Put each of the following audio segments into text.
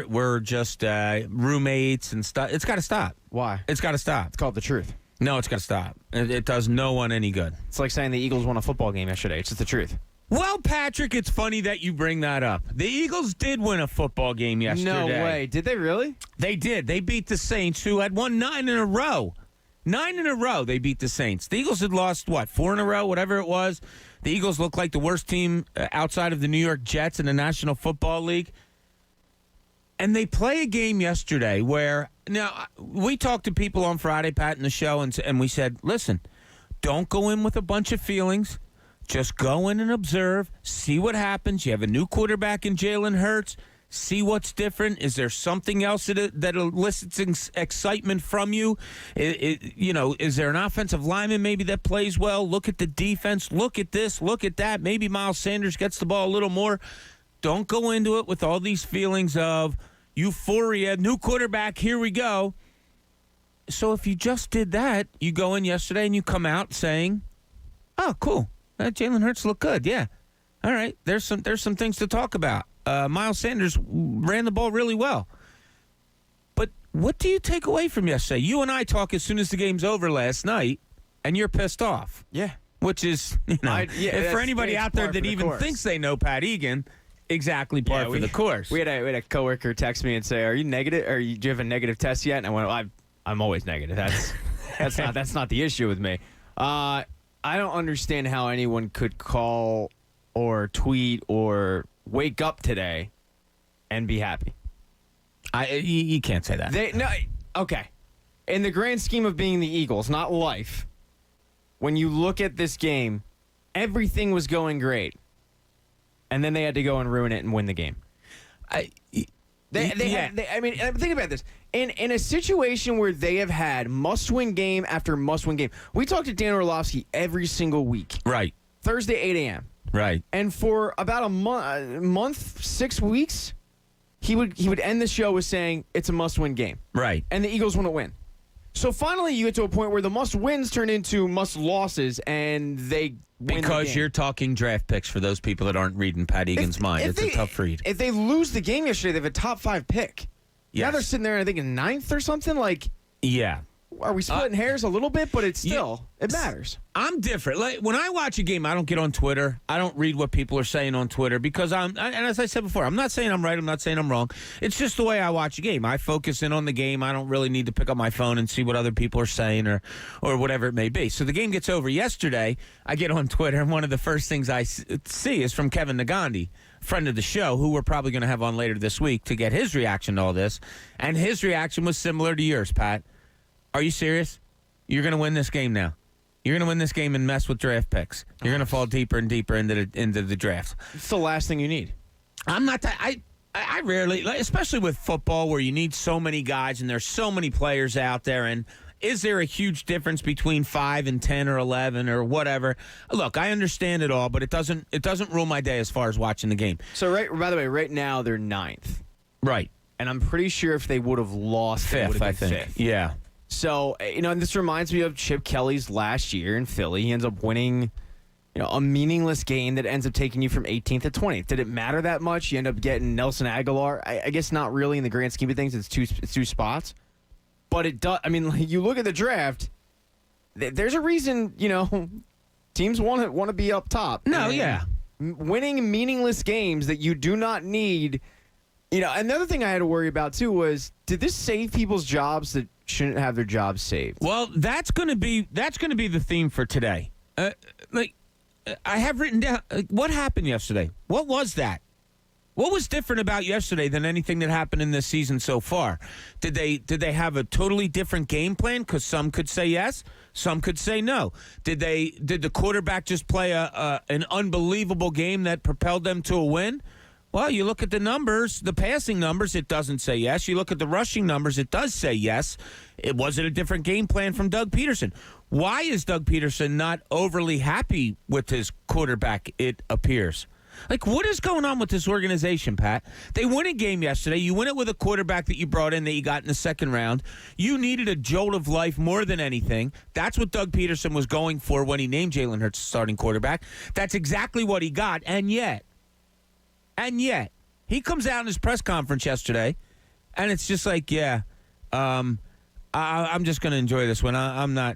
we're just roommates and stuff. It's got to stop. Why? It's got to stop. It's called the truth. No, it's got to stop. It does no one any good. It's like saying the Eagles won a football game yesterday. It's just the truth. Well, Patrick, it's funny that you bring that up. The Eagles did win a football game yesterday. No way. Did they really? They did. They beat the Saints, who had won 9 in a row. 9 in a row, they beat the Saints. The Eagles had lost, 4 in a row, whatever it was. The Eagles look like the worst team outside of the New York Jets in the National Football League. And they play a game yesterday where, now, we talked to people on Friday, Pat, in the show, and we said, listen, don't go in with a bunch of feelings. Just go in and observe, see what happens. You have a new quarterback in Jalen Hurts. See what's different. Is there something else that elicits excitement from you? Is there an offensive lineman maybe that plays well? Look at the defense. Look at this. Look at that. Maybe Miles Sanders gets the ball a little more. Don't go into it with all these feelings of euphoria. New quarterback, here we go. So if you just did that, you go in yesterday and you come out saying, oh, cool. Jalen Hurts looked good. Yeah. All right. There's some things to talk about. Miles Sanders ran the ball really well. But what do you take away from yesterday? You and I talk as soon as the game's over last night, and you're pissed off. Yeah. Which is, for anybody out there that even thinks they know Pat Egan, exactly par for the course. We had a coworker text me and say, "Are you negative? Do you have a negative test yet?" And I went, "I'm always negative. That's not the issue with me." I don't understand how anyone could call or tweet or wake up today and be happy. You can't say that. Okay. In the grand scheme of being the Eagles, not life, when you look at this game, everything was going great. And then they had to go and ruin it and win the game. Think about this. In a situation where they have had must-win game after must-win game, we talk to Dan Orlovsky every single week. Right. Thursday, 8 a.m. Right. And for about a month, 6 weeks, he would end the show with saying it's a must-win game. Right. And the Eagles wouldn't win. So finally you get to a point where the must-wins turn into must-losses, and they win Because the game. you're talking draft picks for those people that aren't reading Pat Egan's mind. It's a tough read. If they lose the game yesterday, they have a top 5 pick. Yes. Now they're sitting there, I think, in 9th or something. Yeah. Are we splitting hairs a little bit? But it matters. I'm different. Like, when I watch a game, I don't get on Twitter. I don't read what people are saying on Twitter because and as I said before, I'm not saying I'm right. I'm not saying I'm wrong. It's just the way I watch a game. I focus in on the game. I don't really need to pick up my phone and see what other people are saying or whatever it may be. So the game gets over yesterday. I get on Twitter, and one of the first things I see is from Kevin Nagandi, friend of the show, who we're probably going to have on later this week to get his reaction to all this. And his reaction was similar to yours, Pat. Are you serious? You're going to win this game now. You're going to win this game and mess with draft picks. You're going to fall deeper and deeper into the draft. It's the last thing you need. I'm not that. I rarely, especially with football where you need so many guys and there's so many players out there. And is there a huge difference between 5 and 10 or 11 or whatever? Look, I understand it all, but it doesn't rule my day as far as watching the game. So by the way, right now they're 9th. Right. And I'm pretty sure if they would have lost, 5th, I think. 5th. Yeah. So, and this reminds me of Chip Kelly's last year in Philly. He ends up winning, a meaningless game that ends up taking you from 18th to 20th. Did it matter that much? You end up getting Nelson Aguilar. I guess not really in the grand scheme of things. It's two spots. But it does. I mean, you look at the draft, there's a reason, teams want to be up top. No, yeah. Winning meaningless games that you do not need. Another thing I had to worry about, too, was did this save people's jobs that shouldn't have their jobs saved? Well, that's going to be the theme for today. I have written down what happened yesterday. What was that? What was different about yesterday than anything that happened in this season so far? Did they have a totally different game plan? Because some could say yes, some could say no. Did the quarterback just play an unbelievable game that propelled them to a win? Well, you look at the numbers, the passing numbers, it doesn't say yes. You look at the rushing numbers, it does say yes. Was it a different game plan from Doug Peterson? Why is Doug Peterson not overly happy with his quarterback, it appears? What is going on with this organization, Pat? They won a game yesterday. You win it with a quarterback that you brought in that you got in the second round. You needed a jolt of life more than anything. That's what Doug Peterson was going for when he named Jalen Hurts starting quarterback. That's exactly what he got, and yet, He comes out in his press conference yesterday, and it's just like, I'm just going to enjoy this one. I'm not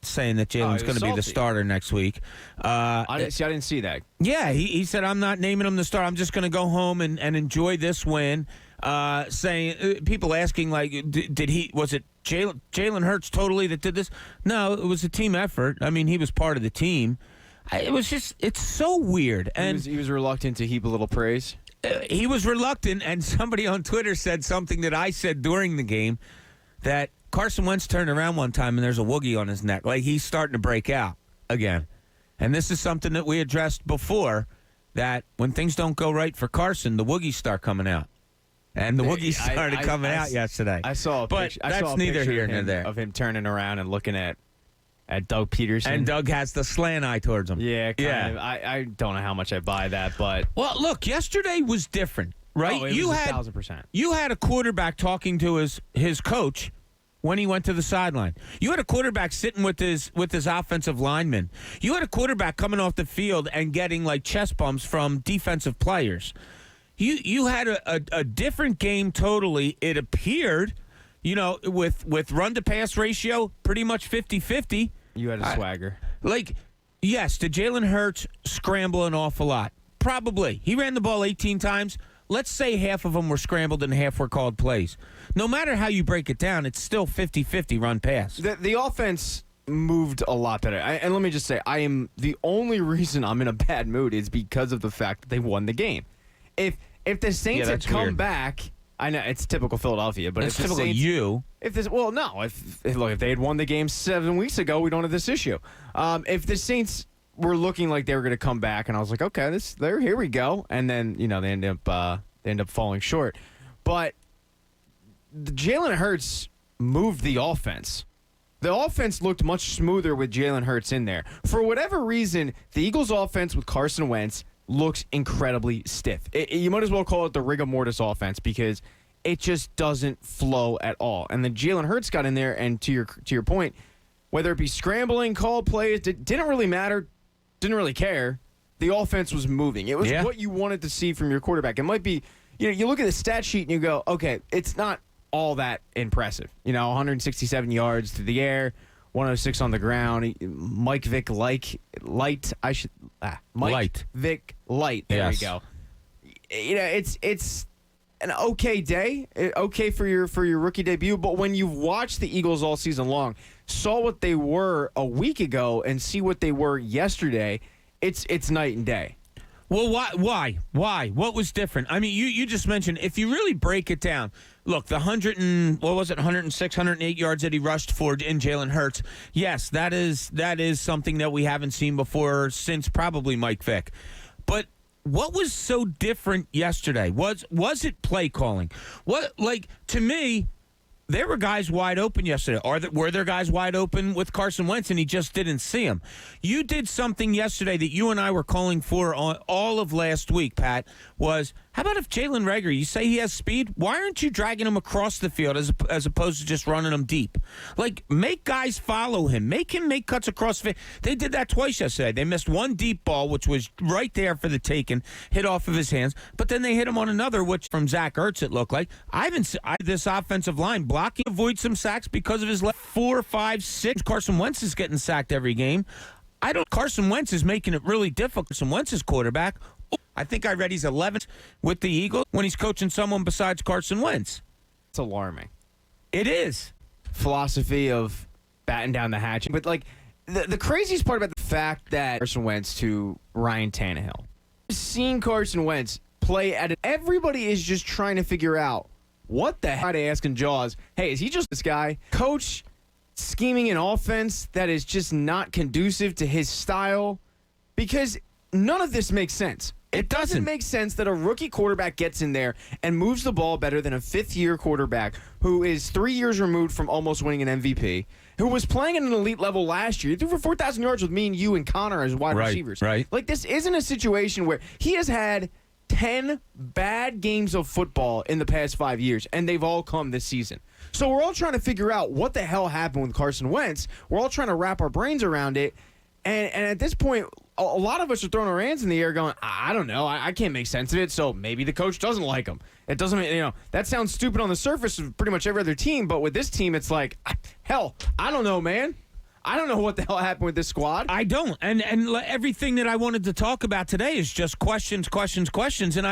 saying that Jalen's going to be the starter next week. I didn't see that. Yeah, he said, I'm not naming him the starter. I'm just going to go home and enjoy this win. Saying people asking was it Jalen Hurts totally that did this? No, it was a team effort. I mean, he was part of the team. It's so weird. And he was reluctant to heap a little praise. He was reluctant, and somebody on Twitter said something that I said during the game, that Carson Wentz turned around one time and there's a woogie on his neck, like he's starting to break out again. And this is something that we addressed before, that when things don't go right for Carson, the woogies start coming out. And the woogie started coming out yesterday. I saw a picture. But that's neither here nor there. Of him turning around and looking at Doug Peterson. And Doug has the slant eye towards him. Yeah, kind of. I don't know how much I buy that, but... Well, look, yesterday was different, right? Oh, it was 1,000%. You had a quarterback talking to his coach when he went to the sideline. You had a quarterback sitting with his offensive lineman. You had a quarterback coming off the field and getting like chest bumps from defensive players. You had a different game totally. It appeared, with run-to-pass ratio, pretty much 50-50. You had a swagger. Yes, did Jalen Hurts scramble an awful lot? Probably. He ran the ball 18 times. Let's say half of them were scrambled and half were called plays. No matter how you break it down, it's still 50-50 run-pass. The offense moved a lot better. And let me just say, the only reason I'm in a bad mood is because of the fact that they won the game. If the Saints had come back, I know it's typical Philadelphia, but it's typical you. If they had won the game 7 weeks ago, we don't have this issue. If the Saints were looking like they were going to come back, and I was like, okay, here we go, and then they end up falling short. But Jalen Hurts moved the offense. The offense looked much smoother with Jalen Hurts in there. For whatever reason, the Eagles' offense with Carson Wentz looks incredibly stiff. You might as well call it the rigor mortis offense, because it just doesn't flow at all. And then Jalen Hurts got in there, and to your point, whether it be scrambling, call plays, didn't really matter, didn't really care. The offense was moving. It was what you wanted to see from your quarterback. It might be, you look at the stat sheet and you go, okay, it's not all that impressive. 167 yards through the air, 106 on the ground. Mike Vick Light. Vick Light. There we go. It's an okay day. Okay for your rookie debut. But when you've watched the Eagles all season long, saw what they were a week ago, and see what they were yesterday, it's night and day. Well, why? What was different? I mean, you just mentioned, if you really break it down, look, the 106, 108 yards that he rushed for in Jalen Hurts, yes, that is something that we haven't seen before since probably Mike Vick. But what was so different yesterday? Was it play calling? To me, there were guys wide open yesterday. Were there guys wide open with Carson Wentz and he just didn't see them? You did something yesterday that you and I were calling for all of last week, Pat, was, how about if Jalen Reagor, you say he has speed, why aren't you dragging him across the field as opposed to just running him deep? Make guys follow him. Make him make cuts across the field. They did that twice yesterday. They missed one deep ball, which was right there for the taking, hit off of his hands, but then they hit him on another, which from Zach Ertz it looked like. This offensive line blocking, avoid some sacks because of his 4, 5, 6. Carson Wentz is getting sacked every game. Carson Wentz is making it really difficult. Carson Wentz is quarterback. I think I read he's 11th with the Eagles when he's coaching someone besides Carson Wentz. It's alarming. It is. Philosophy of batten down the hatch. But, the craziest part about the fact that Carson Wentz to Ryan Tannehill, seeing Carson Wentz play everybody is just trying to figure out what the hell. They asking Jaws, hey, is he just this guy? Coach scheming an offense that is just not conducive to his style, because none of this makes sense. It doesn't make sense that a rookie quarterback gets in there and moves the ball better than a fifth-year quarterback who is 3 years removed from almost winning an MVP, who was playing at an elite level last year. He threw for 4,000 yards with me and you and Connor as wide receivers. Right. This isn't a situation where he has had 10 bad games of football in the past 5 years, and they've all come this season. So we're all trying to figure out what the hell happened with Carson Wentz. We're all trying to wrap our brains around it. And at this point, a lot of us are throwing our hands in the air going, I don't know. I can't make sense of it, so maybe the coach doesn't like him. It doesn't, that sounds stupid on the surface of pretty much every other team, but with this team, it's like, hell, I don't know, man. I don't know what the hell happened with this squad. I don't. And everything that I wanted to talk about today is just questions. And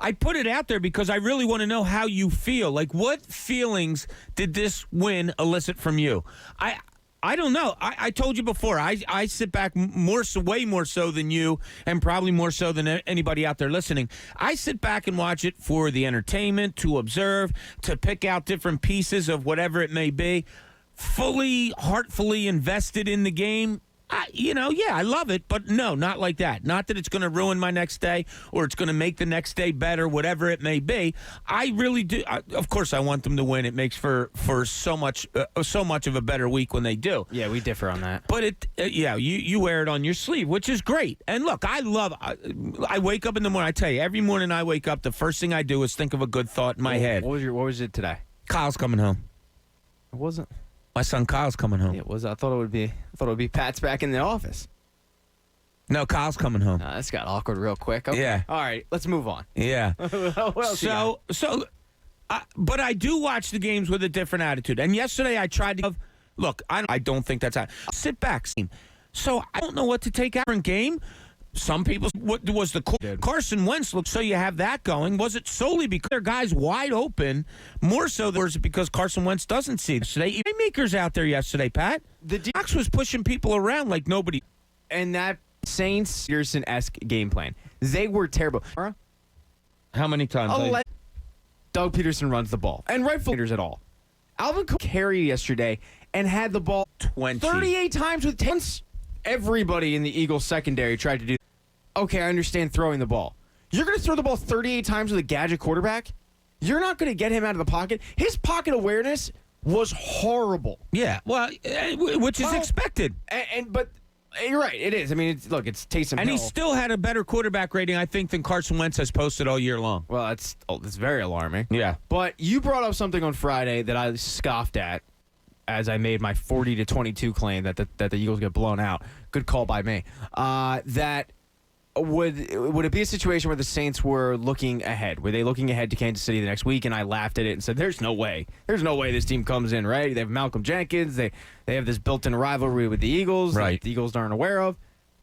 I put it out there because I really want to know how you feel. Like, what feelings did this win elicit from you? I don't know. I told you before, I sit back way more so than you, and probably more so than anybody out there listening. I sit back and watch it for the entertainment, to observe, to pick out different pieces of whatever it may be. Fully, heartfully invested in the game. I love it, but no, not like that. Not that it's going to ruin my next day or it's going to make the next day better, whatever it may be. I really do. Of course, I want them to win. It makes for so much of a better week when they do. Yeah, we differ on that. But you wear it on your sleeve, which is great. And look, I wake up in the morning. I tell you, every morning I wake up, the first thing I do is think of a good thought in my head. What was it today? Kyle's coming home. It wasn't. My son Kyle's coming home. It was. I thought it would be Pat's back in the office. No, Kyle's coming home. This got awkward real quick. Okay. Yeah. All right, let's move on. Yeah. What else you got? But I do watch the games with a different attitude. And yesterday I tried to look. I don't think that's sit back. So I don't know what to take out in game. Some people, what was the Carson Wentz look? So you have that going. Was it solely because their guys wide open? More so, was it because Carson Wentz doesn't see today? Makers out there yesterday, Pat. The Fox was pushing people around like nobody. And that Saints Pearson-esque game plan, they were terrible. How many times? Doug Peterson runs the ball, and rightfully leaders at all. Alvin Cook carried yesterday and had the ball 38 times with 10. Everybody in the Eagles secondary tried to do. Okay, I understand throwing the ball. You're going to throw the ball 38 times with a gadget quarterback? You're not going to get him out of the pocket? His pocket awareness was horrible. Yeah, well, which is expected. But you're right, it is. I mean, it's Taysom Hill. And he still had a better quarterback rating, I think, than Carson Wentz has posted all year long. Well, that's very alarming. Yeah. But you brought up something on Friday that I scoffed at as I made my 40-22 claim that the Eagles get blown out. Good call by me. That would it be a situation where the Saints were looking ahead? Were they looking ahead to Kansas City the next week? And I laughed at it and said, "There's no way. There's no way this team comes in right. They have Malcolm Jenkins. They have this built-in rivalry with the Eagles. Right. That the Eagles aren't aware of."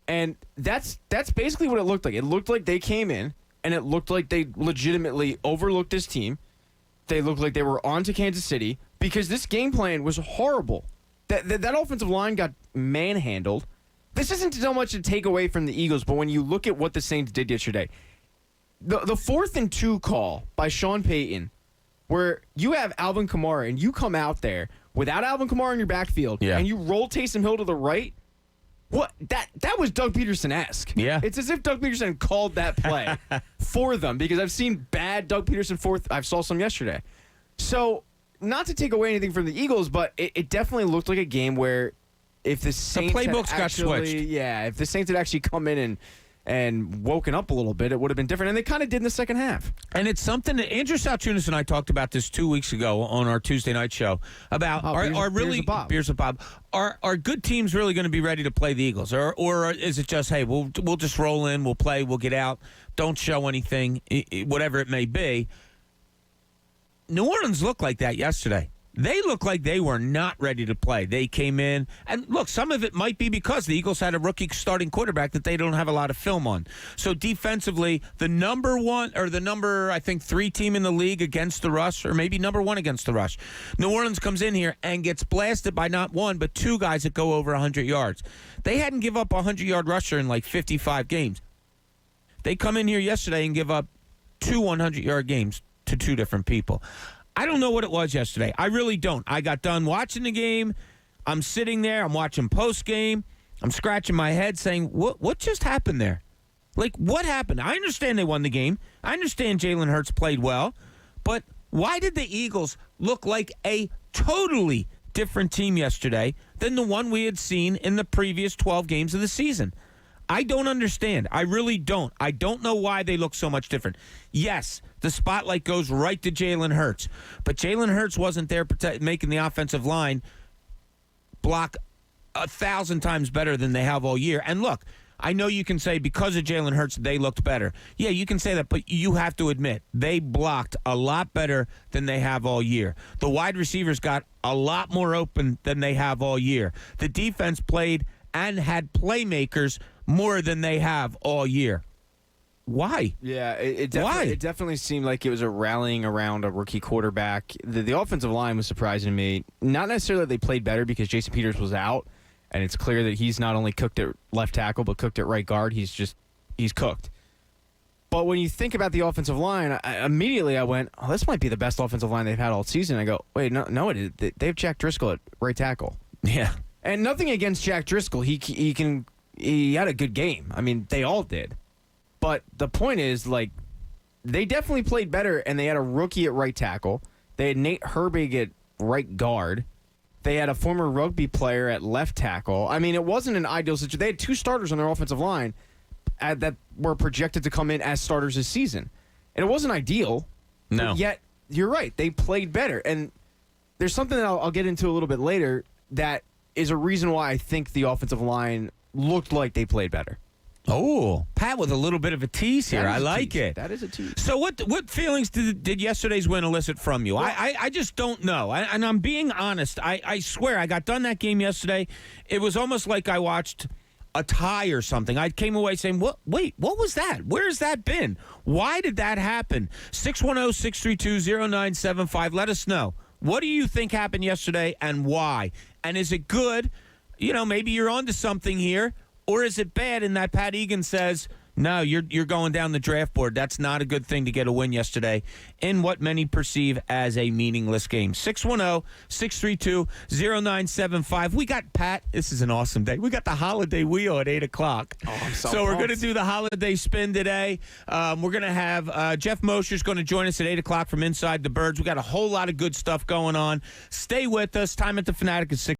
And that's basically what it looked like. It looked like they came in, and it looked like they legitimately overlooked this team. They looked like they were on to Kansas City because this game plan was horrible. That offensive line got manhandled. This isn't so much a takeaway from the Eagles, but when you look at what the Saints did yesterday, the 4th and 2 call by Sean Payton, where you have Alvin Kamara and you come out there without Alvin Kamara in your backfield, and you roll Taysom Hill to the right. What that was Doug Peterson-esque. Yeah. It's as if Doug Peterson called that play for them, because I've seen bad Doug Peterson I saw some yesterday. So, not to take away anything from the Eagles, but it definitely looked like a game where if the Saints playbooks got switched. Yeah, if the Saints had actually come in and woken up a little bit, it would have been different. And they kind of did in the second half. And it's something that Andrew Saltunis and I talked about this 2 weeks ago on our Tuesday night show about Beers of Bob. Are good teams really going to be ready to play the Eagles, or is it just, hey, we'll just roll in, we'll play, we'll get out, don't show anything, whatever it may be. New Orleans looked like that yesterday. They looked like they were not ready to play. They came in, and look, some of it might be because the Eagles had a rookie starting quarterback that they don't have a lot of film on. So defensively, the number 3 team in the league against the rush, or maybe number 1 against the rush. New Orleans comes in here and gets blasted by not 1, but 2 guys that go over 100 yards. They hadn't give up a 100-yard rusher in like 55 games. They come in here yesterday and give up 2 100-yard games to 2 different people. I don't know what it was yesterday. I really don't. I got done watching the game. I'm sitting there. I'm watching post-game. I'm scratching my head saying, what just happened there? Like, what happened? I understand they won the game. I understand Jalen Hurts played well. But why did the Eagles look like a totally different team yesterday than the one we had seen in the previous 12 games of the season? I don't understand. I really don't. I don't know why they look so much different. Yes, the spotlight goes right to Jalen Hurts, but Jalen Hurts wasn't there making the offensive line block 1,000 times better than they have all year. And look, I know you can say because of Jalen Hurts, they looked better. Yeah, you can say that, but you have to admit, they blocked a lot better than they have all year. The wide receivers got a lot more open than they have all year. The defense played and had playmakers more than they have all year. Why? Yeah, it definitely seemed like it was a rallying around a rookie quarterback. The offensive line was surprising to me. Not necessarily that they played better because Jason Peters was out, and it's clear that he's not only cooked at left tackle but cooked at right guard. He's cooked. But when you think about the offensive line, immediately I went, oh, this might be the best offensive line they've had all season. I go, wait, no, it is. They have Jack Driscoll at right tackle. Yeah. And nothing against Jack Driscoll. He had a good game. I mean, they all did. But the point is, like, they definitely played better, and they had a rookie at right tackle. They had Nate Herbig at right guard. They had a former rugby player at left tackle. I mean, it wasn't an ideal situation. They had 2 starters on their offensive line that were projected to come in as starters this season. And it wasn't ideal. No. Yet, you're right. They played better. And there's something that I'll get into a little bit later that is a reason why I think the offensive line looked like they played better. Oh, Pat with a little bit of a tease here. I like it. That is a tease. So what feelings did yesterday's win elicit from you? Well, I just don't know. And I'm being honest. I swear, I got done that game yesterday. It was almost like I watched a tie or something. I came away saying, wait, what was that? Where's that been? Why did that happen? 610-632-0975. Let us know. What do you think happened yesterday and why? And is it good? You know, maybe you're onto something here. Or is it bad in that Pat Egan says, no, you're going down the draft board. That's not a good thing to get a win yesterday in what many perceive as a meaningless game. 610-632-0975. We got Pat. This is an awesome day. We got the holiday wheel at 8 o'clock. Oh, I'm so we're pumped. going to do the holiday spin today. We're going to have Jeff Mosher's going to join us at 8 o'clock from Inside the Birds. We got a whole lot of good stuff going on. Stay with us. Time at the Fanatic is 6.